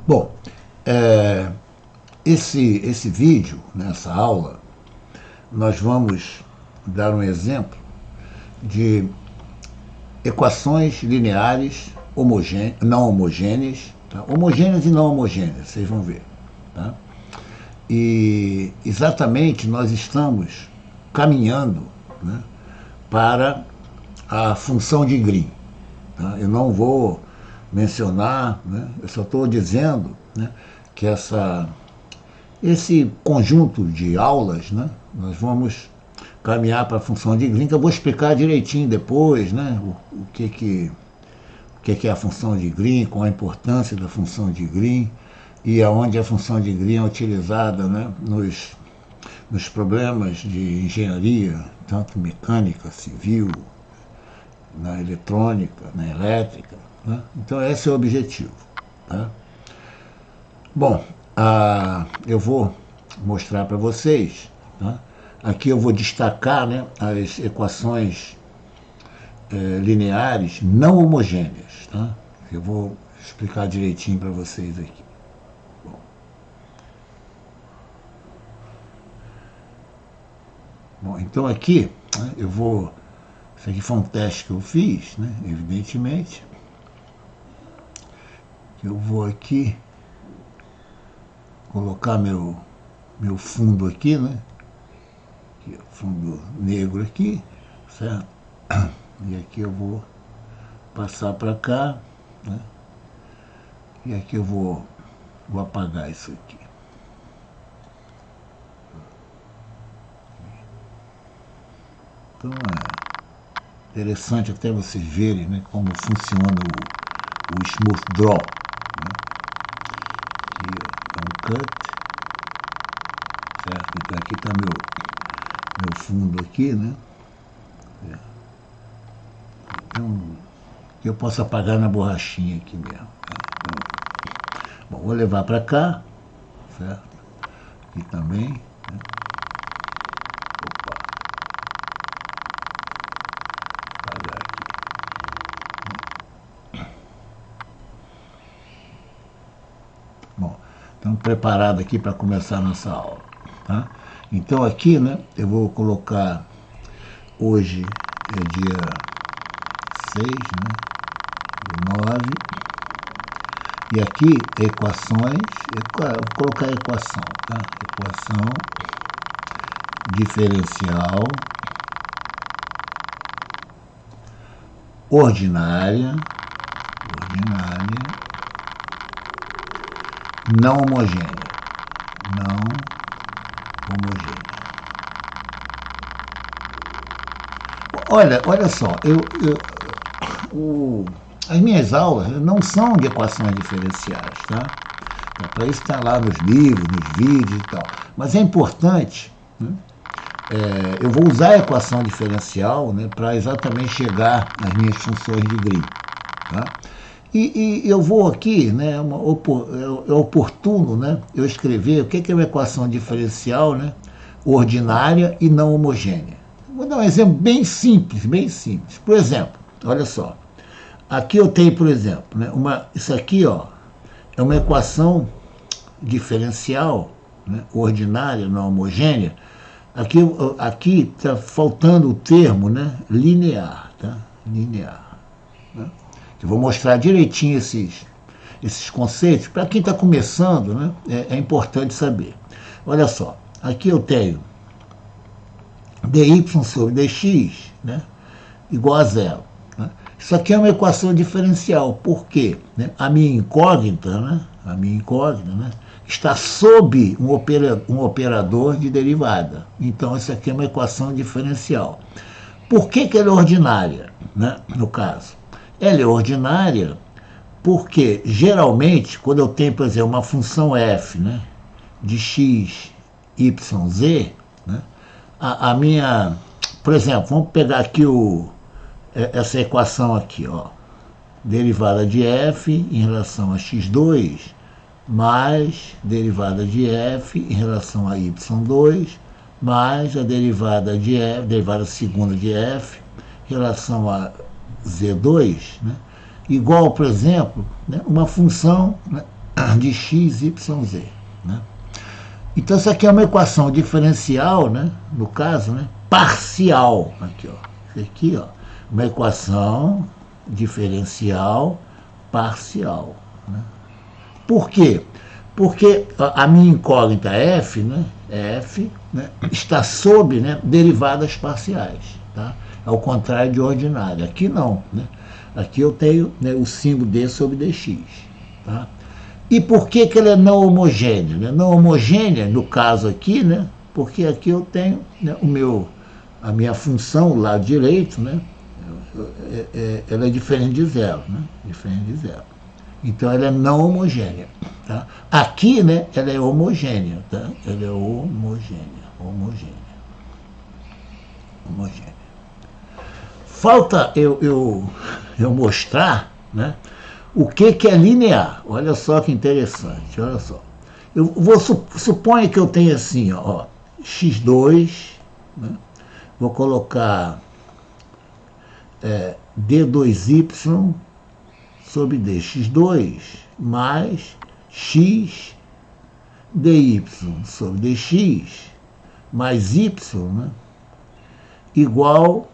Bom, é, esse vídeo, nessa aula, nós vamos dar um exemplo de equações lineares não homogêneas, tá? Homogêneas e não homogêneas, vocês vão ver. Tá? E exatamente nós estamos caminhando, né, para a função de Green. Tá? Eu não vou mencionar, né, eu só estou dizendo, né, que esse conjunto de aulas, né, nós vamos caminhar para a função de Green, que eu vou explicar direitinho depois, né, o que é a função de Green, qual a importância da função de Green e aonde a função de Green é utilizada, né, nos problemas de engenharia, tanto mecânica, civil, na eletrônica, na elétrica. Né? Então esse é o objetivo. Tá? Bom, eu vou mostrar para vocês. Tá? Aqui eu vou destacar, né, as equações lineares não homogêneas. Tá? Eu vou explicar direitinho para vocês aqui. Bom, então aqui, né, isso aqui foi um teste que eu fiz, né, evidentemente. Eu vou aqui colocar meu fundo aqui, né? Fundo negro aqui, certo? E aqui eu vou passar para cá, né? E aqui eu vou apagar isso aqui. Então é interessante até vocês verem, né, como funciona o Smooth Draw. Né? Aqui é um cut, certo? Então aqui está meu fundo aqui, né? Então eu posso apagar na borrachinha aqui mesmo. Então, bom, vou levar para cá, certo? Aqui também. Né? Opa. Apagar aqui. Bom, estamos preparados aqui para começar a nossa aula. Tá? Então aqui, né, eu vou colocar, hoje é dia 6, né, do 9, e aqui equações, vou colocar a equação, tá? Equação diferencial ordinária, não homogênea. Olha só, as minhas aulas não são de equações diferenciais, tá? Para isso está lá nos livros, nos vídeos e tal. Mas é importante, né? Eu vou usar a equação diferencial, né, para exatamente chegar às minhas funções de Green. Tá? E eu vou aqui, né, é oportuno, né, eu escrever o que é uma equação diferencial, né, ordinária e não homogênea. Vou dar um exemplo bem simples, bem simples. Por exemplo, olha só. Aqui eu tenho, por exemplo, né, isso aqui, ó, é uma equação diferencial, né, ordinária, não homogênea. Aqui está faltando o termo, né, linear. Tá? Linear. Né? Eu vou mostrar direitinho esses conceitos. Para quem está começando, né, é importante saber. Olha só, aqui eu tenho dy sobre dx, né, igual a zero. Né? Isso aqui é uma equação diferencial. Por quê? Né? A minha incógnita, né, está sob um operador de derivada. Então, isso aqui é uma equação diferencial. Por que ela é ordinária, né, no caso? Ela é ordinária porque, geralmente, quando eu tenho, por exemplo, uma função f, né, de x, y, z, né, a minha... Por exemplo, vamos pegar aqui essa equação aqui, ó. Derivada de f em relação a x2 mais derivada de f em relação a y2 mais a derivada segunda de f em relação a z2, né? Igual, por exemplo, né, uma função, né, de x, y, z. Né? Então, isso aqui é uma equação diferencial, né? No caso, né? Parcial. Aqui, ó. Isso aqui, ó, uma equação diferencial parcial. Né? Por quê? Porque a minha incógnita f, né? F, né? Está sob, né? Derivadas parciais. Tá? Ao contrário de ordinária. Aqui não. Né? Aqui eu tenho, né, o símbolo d sobre dx. Tá? E por que ela é não homogênea? Né? Não homogênea, no caso aqui, né? Porque aqui eu tenho, né, a minha função, o lado direito, né? Ela é diferente de zero. Né? Diferente de zero. Então ela é não homogênea. Tá? Aqui, né, ela é homogênea. Tá? Ela é homogênea. Falta eu mostrar, né, o que é linear. Olha só que interessante, olha só. Eu vou suponha que eu tenho assim, ó, x2, né, vou colocar d2y sobre dx2 mais x dy sobre dx mais y, né, igual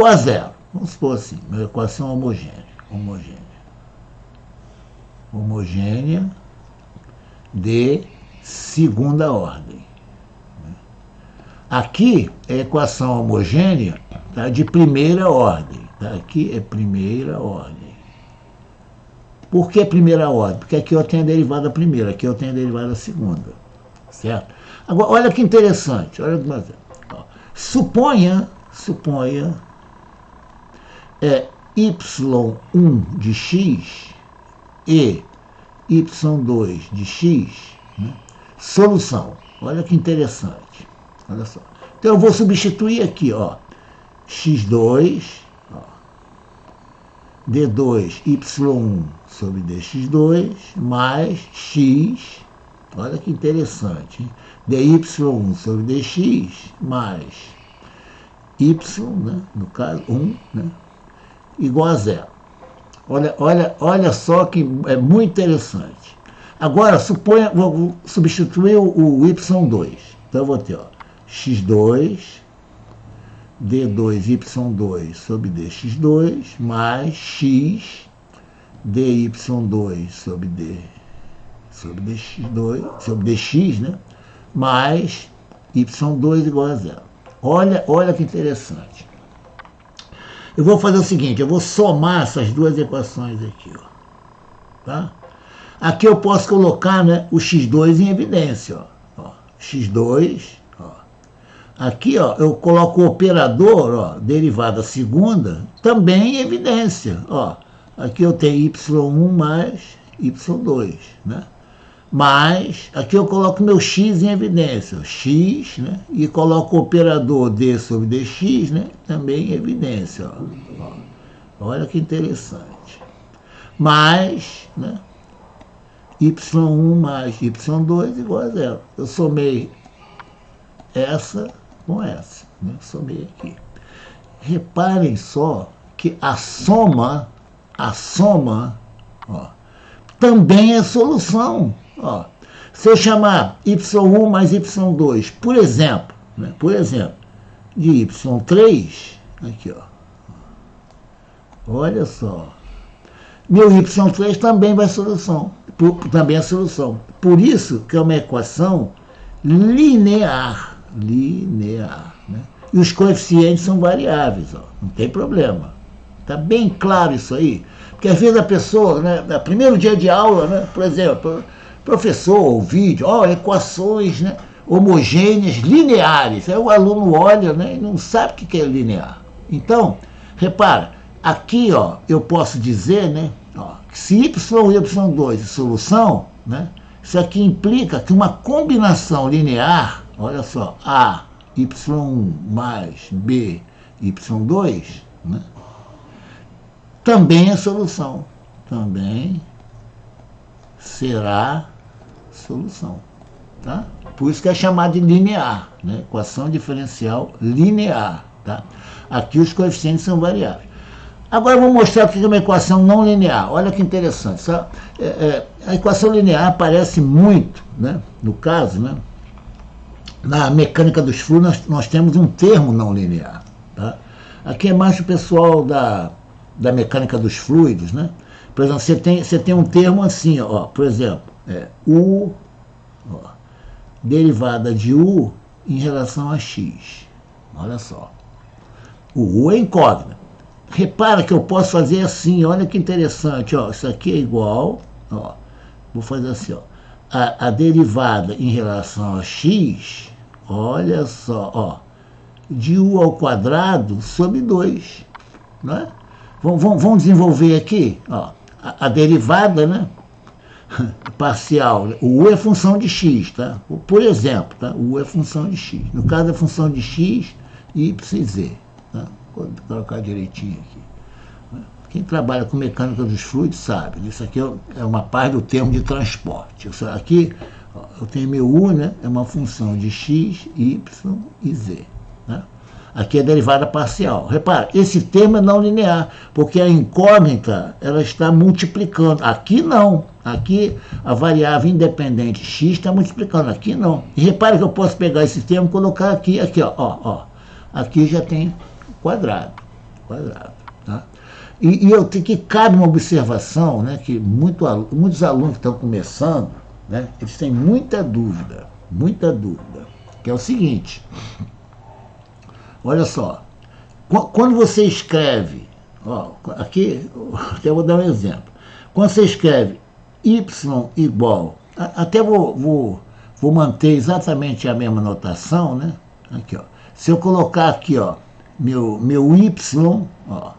a zero. Vamos supor assim, uma equação homogênea. Homogênea de segunda ordem. Aqui é equação homogênea, tá, de primeira ordem. Tá? Aqui é primeira ordem. Por que primeira ordem? Porque aqui eu tenho a derivada primeira, aqui eu tenho a derivada segunda. Certo? Agora, olha que interessante. Olha que suponha y1 de x e y2 de x, né? Solução. Olha que interessante. Olha só. Então eu vou substituir aqui, ó, x2, ó, d2 y1 sobre dx2 mais x, olha que interessante, hein? dy1 sobre dx mais y, né, no caso 1, né, igual a zero. Olha só que é muito interessante. Agora, suponha, vou substituir o y2. Então, eu vou ter, ó, x2, d2y2 sobre dx2, mais x, dy2 sobre dx2, sobre dx, né? Mais y2 igual a zero. Olha que interessante. Eu vou fazer o seguinte, eu vou somar essas duas equações aqui, ó. Tá? Aqui eu posso colocar, né, o x2 em evidência, ó. x2, ó. Aqui, ó, eu coloco o operador, ó, derivada segunda, também em evidência, ó. Aqui eu tenho y1 mais y2, né? Mas aqui eu coloco meu x em evidência, x, né? E coloco o operador d sobre dx, né? Também em evidência, ó. Olha que interessante. Mais, né? y1 mais y2 igual a zero. Eu somei essa com essa, né? Somei aqui. Reparem só que a soma, ó, também é solução. Ó, se eu chamar y1 mais y2, por exemplo, né, de y3, aqui, ó, olha só, meu y3 também vai solução, também é solução. Por isso que é uma equação linear, né? E os coeficientes são variáveis, ó, não tem problema. Está bem claro isso aí? Porque às vezes a pessoa, né, no primeiro dia de aula, né, por exemplo, professor ou vídeo, ó, equações, né, homogêneas lineares. Aí o aluno olha, né, e não sabe o que é linear. Então, repara, aqui, ó, eu posso dizer, né, ó, que se y e y2 é solução, né, isso aqui implica que uma combinação linear, olha só, a y1 mais b y2, né, também é solução. Também será solução. Tá? Por isso que é chamado de linear, né? Equação diferencial linear. Tá? Aqui os coeficientes são variáveis. Agora eu vou mostrar o que é uma equação não linear. Olha que interessante. A equação linear aparece muito, né? No caso, né? Na mecânica dos fluidos nós temos um termo não linear. Tá? Aqui é mais o pessoal da mecânica dos fluidos, né? Por exemplo, você tem um termo assim, ó, por exemplo, U, ó, derivada de U em relação a X. Olha só. O U é incógnito. Repara que eu posso fazer assim, olha que interessante, ó, isso aqui é igual, ó, vou fazer assim, ó, a derivada em relação a X, olha só, ó, de U ao quadrado sobre 2, né? Vamos desenvolver aqui, ó, a derivada, né, parcial, o U é função de X, tá? Por exemplo, tá? O U é função de X, no caso é função de X, Y e Z, tá? Vou colocar direitinho aqui. Quem trabalha com mecânica dos fluidos sabe, isso aqui é uma parte do termo de transporte. Isso aqui, ó, eu tenho meu U, né, é uma função de X, Y e Z. Né? Aqui é a derivada parcial. Repara, esse termo é não linear, porque a incógnita ela está multiplicando. Aqui não. Aqui a variável independente x está multiplicando. Aqui não. E repara que eu posso pegar esse termo e colocar aqui, ó. Aqui já tem quadrado. Tá? E eu tenho que cabe uma observação, né, que muitos alunos que estão começando, né, eles têm muita dúvida, que é o seguinte, olha só, quando você escreve, ó, aqui, até vou dar um exemplo, quando você escreve y igual, até vou manter exatamente a mesma notação, né, aqui, ó, se eu colocar aqui, ó, meu y, ó,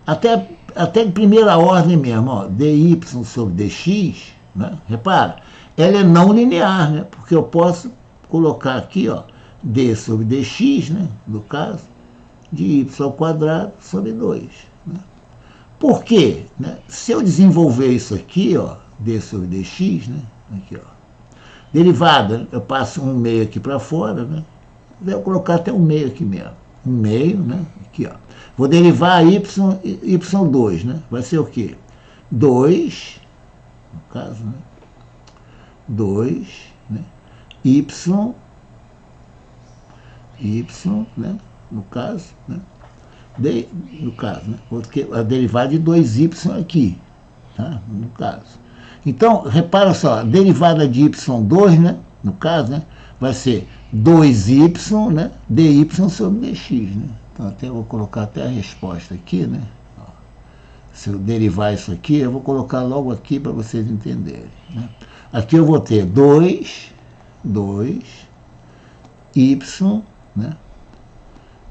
até em primeira ordem mesmo, ó, dy sobre dx, né? Repara, ela é não linear, né? Porque eu posso colocar aqui, ó, d sobre dx, né? No caso, de y ao quadrado sobre 2. Né? Por quê? Né? Se eu desenvolver isso aqui, ó, d sobre dx, né? Aqui, ó, derivada, eu passo um meio aqui para fora, né? Vou colocar até um meio aqui mesmo. Um meio, né? Aqui, ó. Vou derivar y2, né? Vai ser o quê? 2, no caso, né? 2, né? Y, né? No caso, né? No caso, né? Porque a derivada de 2y aqui, tá? No caso. Então, repara só, a derivada de y2, né? No caso, né? Vai ser 2y, né? dy sobre dx, né? Então, até eu vou colocar até a resposta aqui, né? Ó, se eu derivar isso aqui, eu vou colocar logo aqui para vocês entenderem. Né? Aqui eu vou ter 2y, né?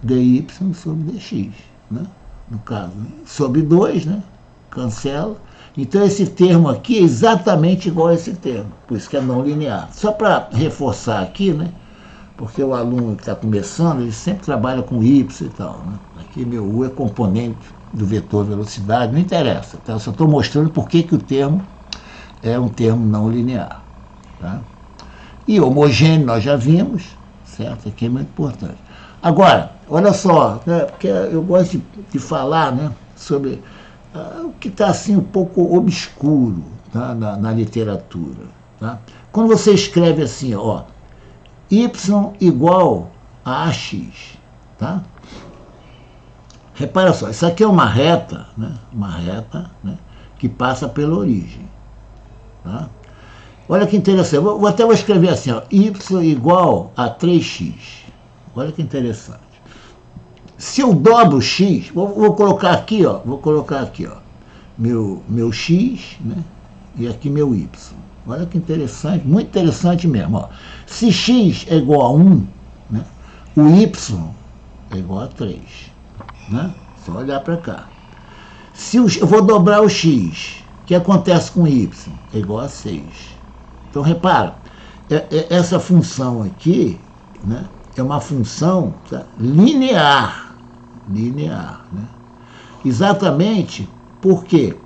dy sobre dx, né? No caso, né? Sobre 2, né? Cancela. Então, esse termo aqui é exatamente igual a esse termo, por isso que é não linear. Só para reforçar aqui, né? Porque o aluno que está começando, ele sempre trabalha com y e tal. Né? Aqui meu U é componente do vetor velocidade, não interessa. Tá? Eu só estou mostrando por que o termo é um termo não linear. Tá? E homogêneo nós já vimos, certo? Aqui é muito importante. Agora, olha só, né? Porque eu gosto de falar, né, sobre o que está assim um pouco obscuro, tá? na literatura. Tá? Quando você escreve assim, ó, y igual a ax, tá? Repara só, isso aqui é uma reta, né? Né? Que passa pela origem. Tá? Olha que interessante, vou escrever assim, ó, y igual a 3x. Olha que interessante. Se eu dobro x, vou colocar aqui, ó, meu x, né? E aqui meu y. Olha que interessante, muito interessante mesmo. Ó. Se x é igual a 1, né, o y é igual a 3. Né? Só olhar para cá. Se eu vou dobrar o x, o que acontece com o y? É igual a 6. Então, repara, essa função aqui, né, é uma função, tá, linear. Né? Exatamente por quê?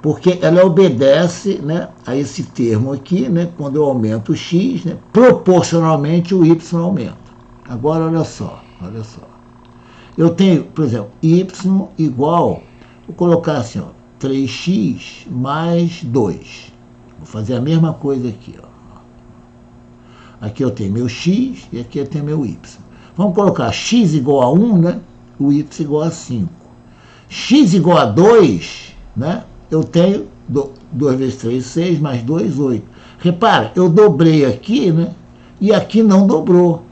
Porque ela obedece, né, a esse termo aqui, né, quando eu aumento o x, né, proporcionalmente o y aumenta. Agora, olha só. Eu tenho, por exemplo, y igual Vou colocar assim, ó, 3x mais 2. Vou fazer a mesma coisa aqui, ó. Aqui eu tenho meu x e aqui eu tenho meu y. Vamos colocar x igual a 1, né? O y igual a 5. X igual a 2, né? Eu tenho 2 vezes 3, 6, mais 2, 8. Repara, eu dobrei aqui, né? E aqui não dobrou.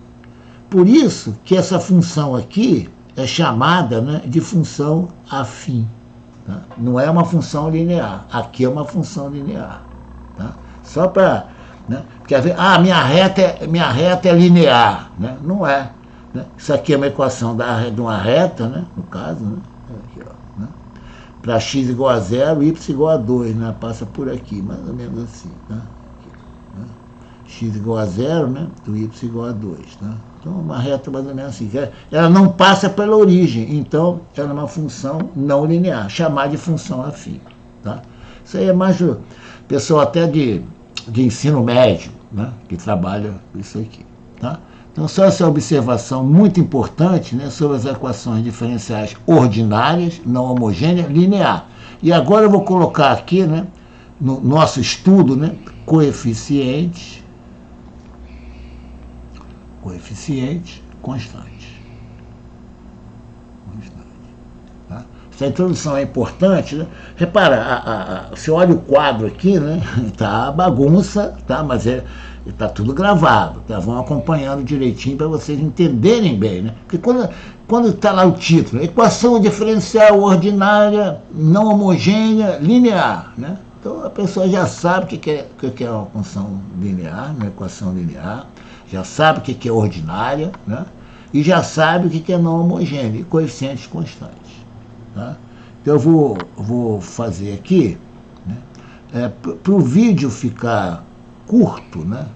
Por isso que essa função aqui é chamada, né, de função afim. Tá? Não é uma função linear. Aqui é uma função linear. Tá? Só para... Né? Porque minha reta é linear. Né? Não é. Né? Isso aqui é uma equação de uma reta, né? No caso, né? Aqui, ó, né? Para x igual a 0, y igual a 2, né? Passa por aqui, mais ou menos assim. Tá? Aqui, né? X igual a 0, né? O y igual a 2. Tá? Então, uma reta mais ou menos assim. Ela não passa pela origem, então ela é uma função não linear, chamada de função afim. Tá? Isso aí é mais o pessoal até de ensino médio, né? Que trabalha isso aqui. Tá? Então, só essa observação muito importante, né, sobre as equações diferenciais ordinárias, não homogêneas, linear. E agora eu vou colocar aqui, né, no nosso estudo, né, coeficientes constantes. Tá? Essa introdução é importante, né? Repara, você olha o quadro aqui, né? Tá bagunça, tá? Mas está tudo gravado, tá? Vão acompanhando direitinho para vocês entenderem bem, né? Porque quando está lá o título, equação diferencial ordinária, não homogênea, linear, né? Então a pessoa já sabe o que é uma função linear, uma equação linear, já sabe o que é ordinária, né? E já sabe o que é não homogênea, e coeficientes constantes. Tá? Então eu vou fazer aqui, né? Para o vídeo ficar curto, né?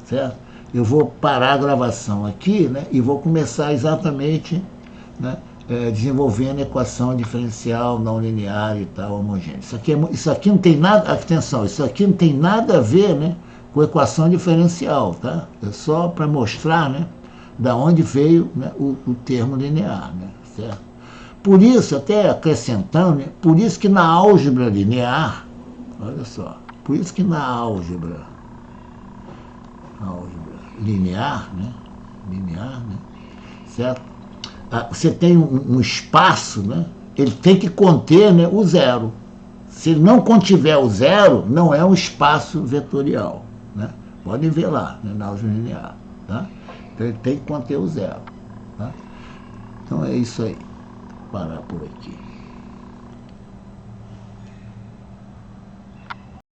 Certo? Eu vou parar a gravação aqui, né? E vou começar exatamente, né? Desenvolvendo a equação diferencial não linear e tal, homogênea. Isso aqui não tem nada, atenção, isso aqui não tem nada a ver, né, com equação diferencial, tá? É só para mostrar, né, da onde veio, né, o termo linear, né, certo? Por isso, até acrescentando, né, por isso que na álgebra linear, olha só, por isso que na álgebra linear, né, certo? Você tem um espaço, né, ele tem que conter, né, o zero. Se ele não contiver o zero, não é um espaço vetorial, né? Podem ver lá, né, na álgebra linear, tá? Então ele tem que conter o zero, tá? Então é isso aí. Vou parar por aqui.